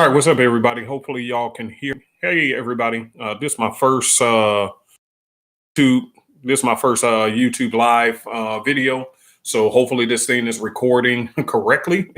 All right, what's up, everybody? Hopefully, y'all can hear me. Hey, everybody! This is my first to this is my first YouTube live video. So hopefully, this thing is recording correctly.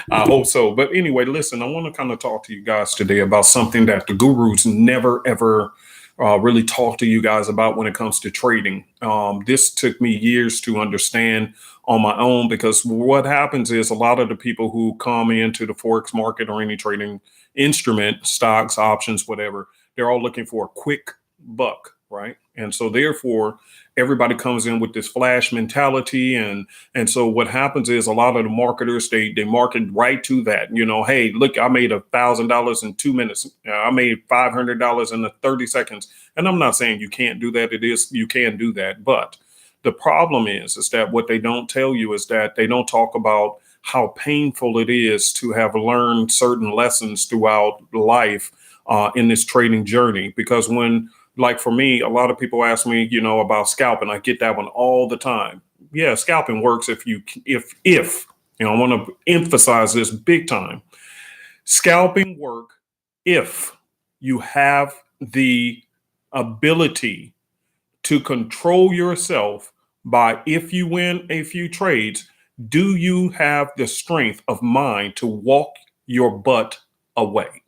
I hope so. But anyway, listen, I want to kind of talk to you guys today about something that the gurus never ever really talk to you guys about when it comes to trading. This took me years to understand on my own because what happens is a lot of the people who come into the Forex market or any trading instrument, stocks, options, whatever, they're all looking for a quick buck, right? And so therefore, everybody comes in with this flash mentality, and so what happens is a lot of the marketers they market right to that. Hey, look, I made $1,000 in 2 minutes. I made $500 in 30 seconds. And I'm not saying you can't do that. It is you can do that, but the problem is that what they don't tell you is that they don't talk about how painful it is to have learned certain lessons throughout life in this trading journey. Because like for me, a lot of people ask me, about scalping. I get that one all the time. Yeah, scalping works if I want to emphasize this big time. Scalping work if you have the ability to control yourself by, if you win a few trades, do you have the strength of mind to walk your butt away?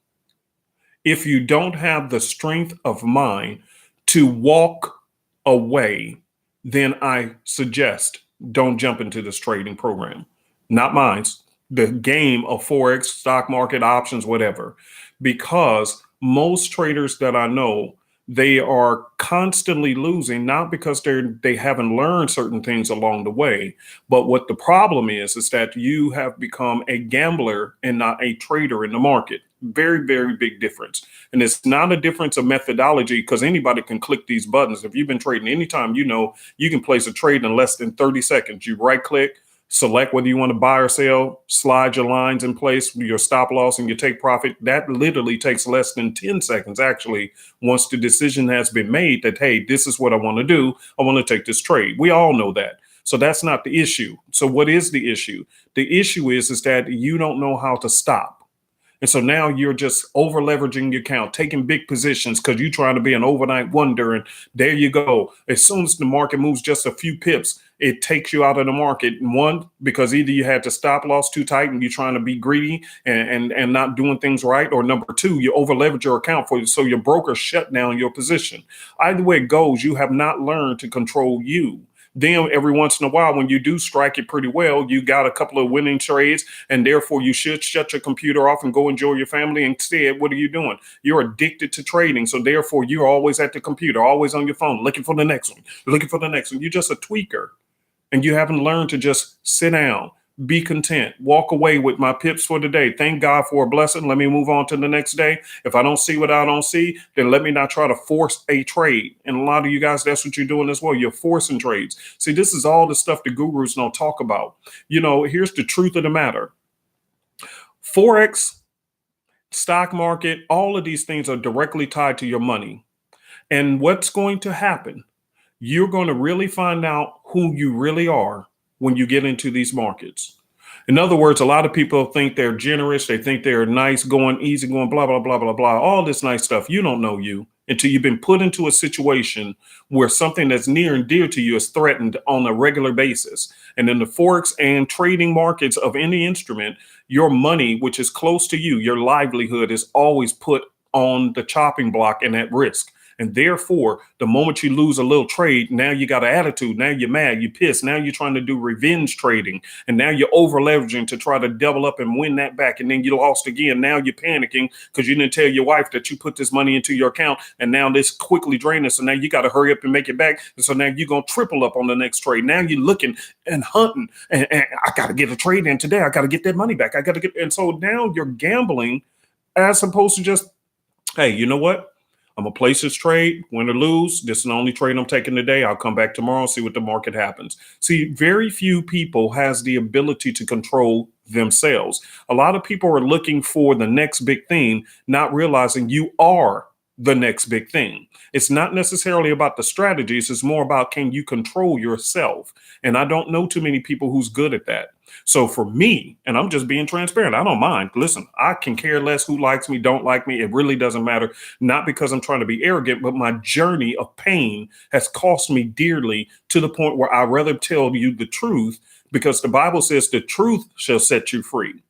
If you don't have the strength of mind to walk away, then I suggest don't jump into this trading program. Not mine, the game of Forex, stock market, options, whatever. Because most traders that I know, they are constantly losing, not because they haven't learned certain things along the way, but what the problem is that you have become a gambler and not a trader in the market. Very, very big difference. And it's not a difference of methodology, because anybody can click these buttons. If you've been trading anytime, you can place a trade in less than 30 seconds. You right click, select whether you want to buy or sell, slide your lines in place, your stop loss, and your take profit. That literally takes less than 10 seconds, actually, once the decision has been made that, hey, this is what I want to do. I want to take this trade. We all know that. So that's not the issue. So what is the issue? The issue is that you don't know how to stop. And so now you're just over leveraging your account, taking big positions because you're trying to be an overnight wonder. And there you go. As soon as the market moves just a few pips, it takes you out of the market. One, because either you had to stop loss too tight and you're trying to be greedy and not doing things right. Or number two, you over leverage your account so your broker shut down your position. Either way it goes, you have not learned to control you. Then every once in a while, when you do strike it pretty well, you got a couple of winning trades, and therefore you should shut your computer off and go enjoy your family. Instead, what are you doing? You're addicted to trading. So therefore, you're always at the computer, always on your phone, looking for the next one, looking for the next one. You're just a tweaker, and you haven't learned to just sit down, be content, walk away with my pips for the day. Thank God for a blessing. Let me move on to the next day. If I don't see what I don't see, then let me not try to force a trade. And a lot of you guys, that's what you're doing as well. You're forcing trades. See, this is all the stuff the gurus don't talk about. Here's the truth of the matter. Forex, stock market, all of these things are directly tied to your money. And what's going to happen? You're going to really find out who you really are when you get into these markets. In other words, a lot of people think they're generous. They think they're nice, going, easy going, blah, blah, blah, blah, blah, all this nice stuff. You don't know you until you've been put into a situation where something that's near and dear to you is threatened on a regular basis. And in the Forex and trading markets of any instrument, your money, which is close to you, your livelihood is always put on the chopping block and at risk. And therefore, the moment you lose a little trade, now you got an attitude. Now you're mad, you're pissed. Now you're trying to do revenge trading. And now you're over leveraging to try to double up and win that back. And then you lost again. Now you're panicking because you didn't tell your wife that you put this money into your account. And now this quickly drained. So now you got to hurry up and make it back. And so now you're going to triple up on the next trade. Now you're looking and hunting. And I got to get a trade in today. I got to get that money back. And so now you're gambling as opposed to just, hey, you know what? I'm going to place this trade, win or lose. This is the only trade I'm taking today. I'll come back tomorrow and see what the market happens. See, very few people has the ability to control themselves. A lot of people are looking for the next big thing, not realizing you are the next big thing. It's not necessarily about the strategies. It's more about, can you control yourself? And I don't know too many people who's good at that. So for me, and I'm just being transparent, I don't mind. Listen, I can care less who likes me, don't like me. It really doesn't matter. Not because I'm trying to be arrogant, but my journey of pain has cost me dearly to the point where I'd rather tell you the truth, because the Bible says the truth shall set you free.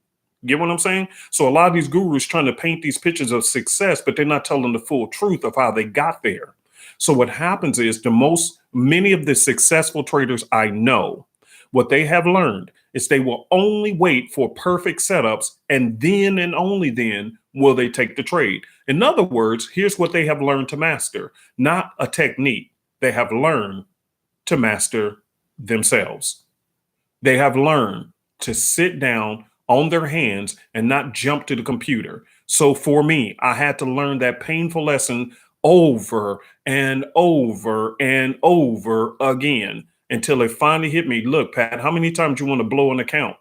Get what I'm saying? So a lot of these gurus trying to paint these pictures of success, but they're not telling the full truth of how they got there. So what happens is many of the successful traders I know, what they have learned is they will only wait for perfect setups, and then and only then will they take the trade. In other words, here's what they have learned to master, not a technique. They have learned to master themselves. They have learned to sit down on their hands and not jump to the computer. So for me, I had to learn that painful lesson over and over and over again until it finally hit me. Look, Pat, how many times you want to blow an account?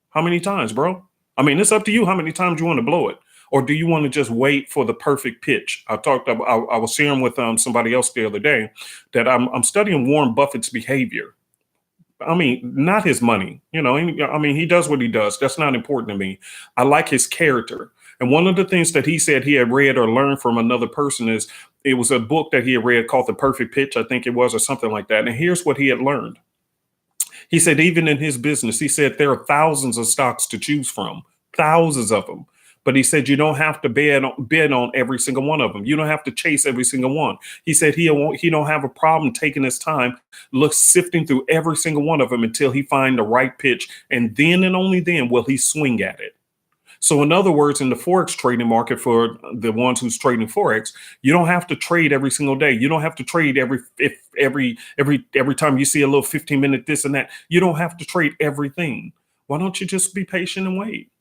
How many times, bro? I mean, it's up to you how many times you want to blow it. Or do you want to just wait for the perfect pitch? I was sharing with somebody else the other day that I'm studying Warren Buffett's behavior. I mean, not his money, I mean, he does what he does. That's not important to me. I like his character. And one of the things that he said he had read or learned from another person is it was a book that he had read called The Perfect Pitch, I think it was, or something like that. And here's what he had learned. He said, even in his business, he said there are thousands of stocks to choose from, thousands of them. But he said, you don't have to bid on every single one of them. You don't have to chase every single one. He said he don't have a problem taking his time, sifting through every single one of them until he find the right pitch. And then and only then will he swing at it. So in other words, in the Forex trading market, for the ones who's trading Forex, you don't have to trade every single day. You don't have to trade every time you see a little 15-minute this and that. You don't have to trade everything. Why don't you just be patient and wait?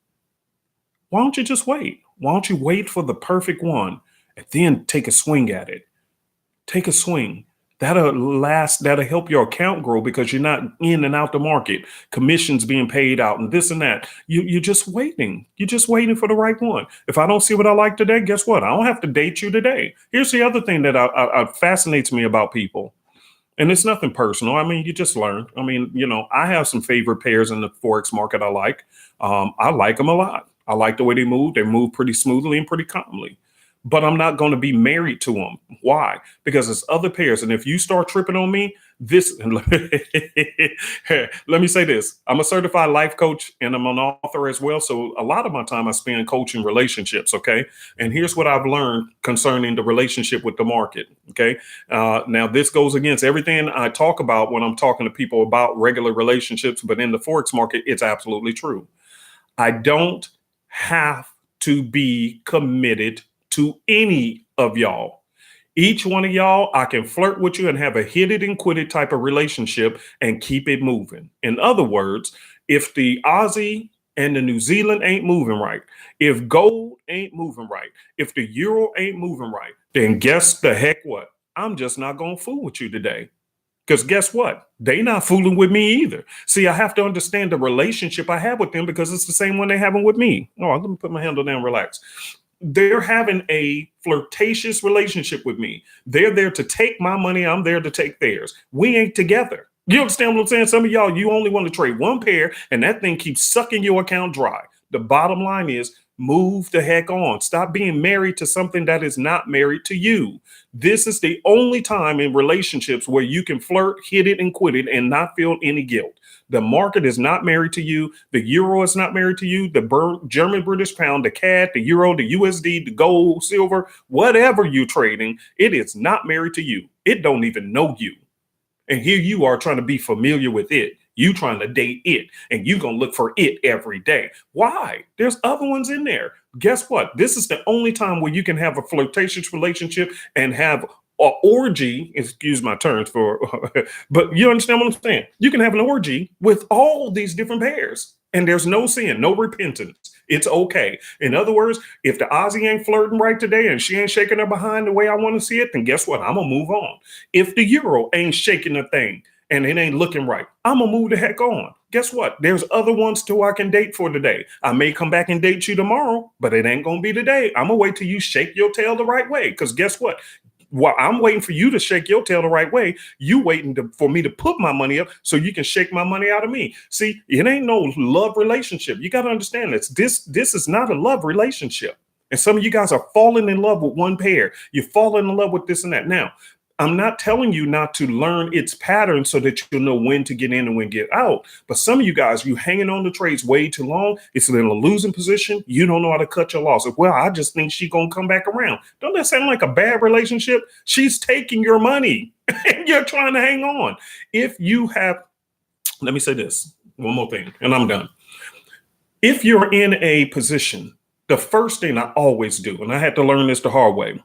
Why don't you just wait? Why don't you wait for the perfect one and then take a swing at it? Take a swing. That'll help your account grow because you're not in and out the market, commissions being paid out and this and that. You're just waiting. You're just waiting for the right one. If I don't see what I like today, guess what? I don't have to date you today. Here's the other thing that fascinates me about people. And it's nothing personal. I mean, you just learn. I mean, I have some favorite pairs in the Forex market I like. I like them a lot. I like the way they move. They move pretty smoothly and pretty calmly. But I'm not going to be married to them. Why? Because there's other pairs. And if you start tripping on me, let me say this. I'm a certified life coach and I'm an author as well. So a lot of my time I spend coaching relationships. Okay. And here's what I've learned concerning the relationship with the market. Okay. Now this goes against everything I talk about when I'm talking to people about regular relationships, but in the Forex market, it's absolutely true. I don't have to be committed to any of y'all. Each one of y'all, I can flirt with you and have a hit it and quit it type of relationship and keep it moving. In other words, if the Aussie and the New Zealand ain't moving right, if gold ain't moving right, if the euro ain't moving right, then guess the heck what? I'm just not going to fool with you today. Because guess what? They not fooling with me either. See, I have to understand the relationship I have with them because it's the same one they having with me. Oh, let me put my handle down, relax. They're having a flirtatious relationship with me. They're there to take my money. I'm there to take theirs. We ain't together. You understand what I'm saying? Some of y'all, you only want to trade one pair and that thing keeps sucking your account dry. The bottom line is move the heck on. Stop being married to something that is not married to you. This is the only time in relationships where you can flirt, hit it and quit it and not feel any guilt. The market is not married to you. The euro is not married to you. The German British pound, the CAD, the euro, the USD, the gold, silver, whatever you're trading, it is not married to you. It don't even know you. And here you are trying to be familiar with it. You trying to date it and you going to look for it every day. Why? There's other ones in there. Guess what? This is the only time where you can have a flirtatious relationship and have an orgy, excuse my terms but you understand what I'm saying? You can have an orgy with all these different pairs and there's no sin, no repentance. It's okay. In other words, if the Aussie ain't flirting right today and she ain't shaking her behind the way I want to see it, then guess what? I'm going to move on. If the euro ain't shaking a thing and it ain't looking right, I'm going to move the heck on. Guess what? There's other ones too I can date for today. I may come back and date you tomorrow, but it ain't going to be today. I'm going to wait till you shake your tail the right way. Because guess what? while I'm waiting for you to shake your tail the right way, you waiting for me to put my money up so you can shake my money out of me. See, it ain't no love relationship. You got to understand this. This is not a love relationship. And some of you guys are falling in love with one pair. You're falling in love with this and that. Now, I'm not telling you not to learn its pattern so that you'll know when to get in and when to get out. But some of you guys, you hanging on the trades way too long. It's in a losing position. You don't know how to cut your losses. Well, I just think she's going to come back around. Don't that sound like a bad relationship? She's taking your money and you're trying to hang on. If you have, let me say this, one more thing, and I'm done. If you're in a position, the first thing I always do, and I had to learn this the hard way.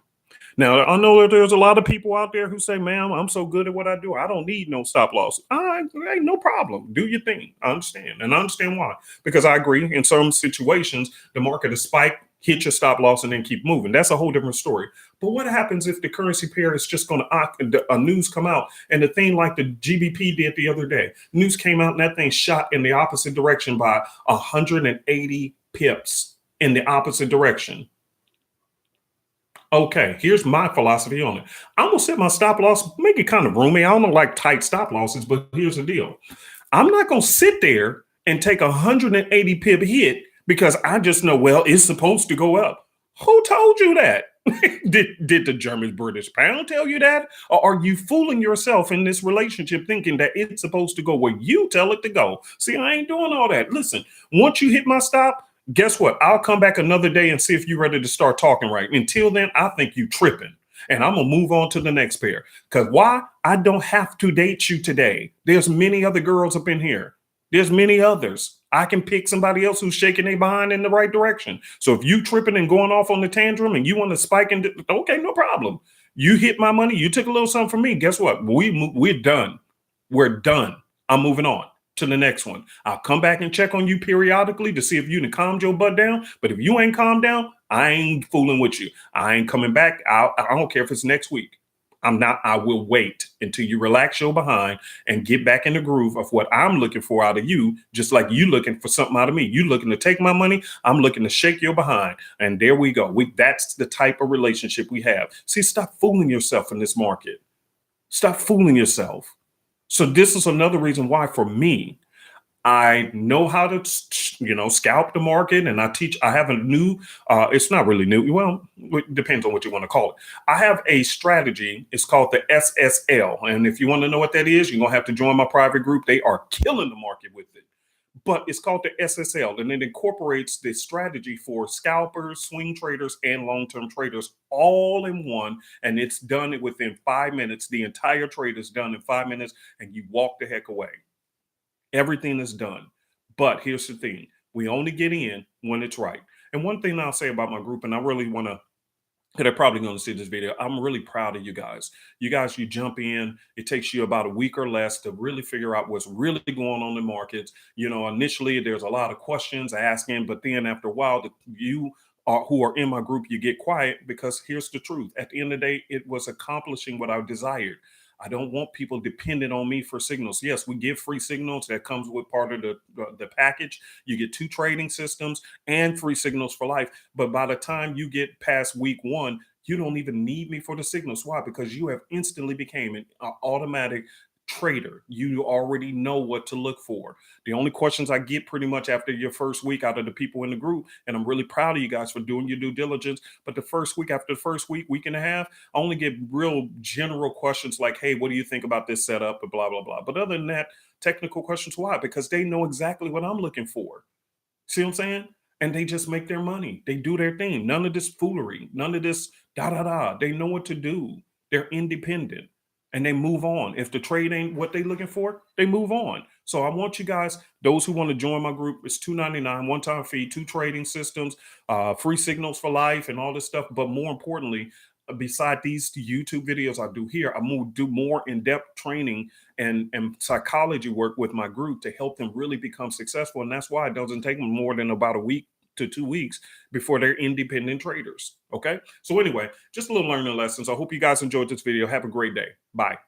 Now, I know that there's a lot of people out there who say, ma'am, I'm so good at what I do. I don't need no stop loss. Hey, no problem. Do your thing. I understand. And I understand why. Because I agree in some situations, the market is spiked, hit your stop loss, and then keep moving. That's a whole different story. But what happens if the currency pair is just going to, a news come out and the thing like the GBP did the other day, news came out and that thing shot in the opposite direction by 180 pips in the opposite direction. Okay, here's my philosophy on it. I'm gonna set my stop loss, make it kind of roomy. I don't like tight stop losses, but here's the deal. I'm not gonna sit there and take a 180 pip hit because I just know, well, it's supposed to go up. Who told you that? did the German British pound tell you that? Or are you fooling yourself in this relationship thinking that it's supposed to go where you tell it to go? See, I ain't doing all that. Listen, once you hit my stop, guess what? I'll come back another day and see if you're ready to start talking right. Until then, I think you tripping. And I'm going to move on to the next pair. Because why? I don't have to date you today. There's many other girls up in here. There's many others. I can pick somebody else who's shaking their behind in the right direction. So if you tripping and going off on the tantrum and you want to spike, okay, no problem. You hit my money. You took a little something from me. Guess what? We're done. We're done. I'm moving on to the next one. I'll come back and check on you periodically to see if you done calmed your butt down. But if you ain't calmed down, I ain't fooling with you. I ain't coming back. I don't care if it's next week. I will wait until you relax your behind and get back in the groove of what I'm looking for out of you, just like you looking for something out of me. You looking to take my money. I'm looking to shake your behind. And there we go. That's the type of relationship we have. See, stop fooling yourself in this market. Stop fooling yourself. So this is another reason why, for me, I know how to, scalp the market, and I have a new, it's not really new. Well, it depends on what you want to call it. I have a strategy. It's called the SSL. And if you want to know what that is, you're going to have to join my private group. They are killing the market with it. But it's called the SSL, and it incorporates the strategy for scalpers, swing traders, and long-term traders all in one. And it's done within 5 minutes. The entire trade is done in 5 minutes, and you walk the heck away. Everything is done. But here's the thing. We only get in when it's right. And one thing I'll say about my group, and I really want to, because they're probably going to see this video, I'm really proud of you guys. You jump in. It takes you about a week or less to really figure out what's really going on in the markets. Initially, there's a lot of questions asking, but then after a while, who are in my group, you get quiet, because here's the truth. At the end of the day, it was accomplishing what I desired. I don't want people dependent on me for signals. Yes, we give free signals. That comes with part of the package. You get 2 trading systems and free signals for life. But by the time you get past week 1, you don't even need me for the signals. Why? Because you have instantly became an automatic trader. You already know what to look for. The only questions I get pretty much after your first week out of the people in the group, and I'm really proud of you guys for doing your due diligence, but the first week, after the first week and a half, I only get real general questions like, hey, what do you think about this setup, and blah, blah, blah. But other than that, technical questions. Why? Because they know exactly what I'm looking for. See what I'm saying? And they just make their money. They do their thing. None of this foolery, none of this da-da-da. They know what to do. They're independent. And they move on. If the trade ain't what they looking for, they move on. So I want you guys, those who want to join my group, it's $2.99, one-time fee, 2 trading systems, free signals for life, and all this stuff. But more importantly, beside these YouTube videos I do here, I'm going to do more in-depth training and psychology work with my group to help them really become successful. And that's why it doesn't take them more than about a week to 2 weeks before they're independent traders. Okay. So anyway, just a little learning lessons. I hope you guys enjoyed this video. Have a great day. Bye.